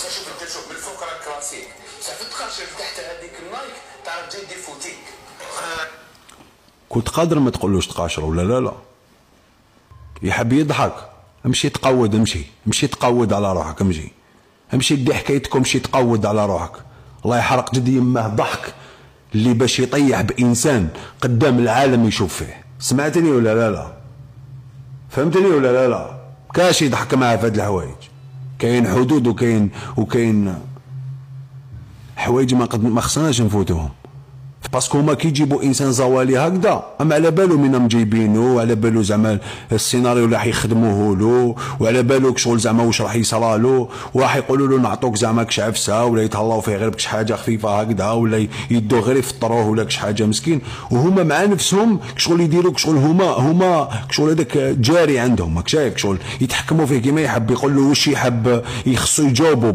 شوف انت شوف من الفوق راه كلاسيك، صافي تخرج تحت هذيك النايك تعرف جاي دير فوتيك. كنت قادر ما تقولوش تقاشر ولا لا. يحب يضحك، امشي تقود، امشي تقود على روحك، امشي دي حكايتكم، امشي تقود على روحك. الله يحرق جدي يماه ضحك اللي باش يطيح بانسان قدام العالم يشوف فيه. سمعتني ولا لا؟ فهمتني ولا لا؟ كاش يضحك معاه في هاد الحوايج. كاين حدود وكاين حوايج ما خصناش نفوتوهم، باسكو هما كيجيبوا انسان زوالي هكذا، اما على بالو منهم جايبينو، على بالو زعما السيناريو اللي راح يخدموه له، وعلى بالو شغل زعما واش راح يصرالو، وراح يقولوا له نعطوك زعما كش عفسه، ولا يتهلاو فيه غير بكش حاجه خفيفه هكذا، ولا يدوه غير يفطروه ولا كش حاجه مسكين. وهما مع نفسهم شغل يديروا شغل هما شغل هذاك جاري عندهم، شايف شغل يتحكموا فيه كيما يحب، يقول له واش يحب يخصو يجاوبوا.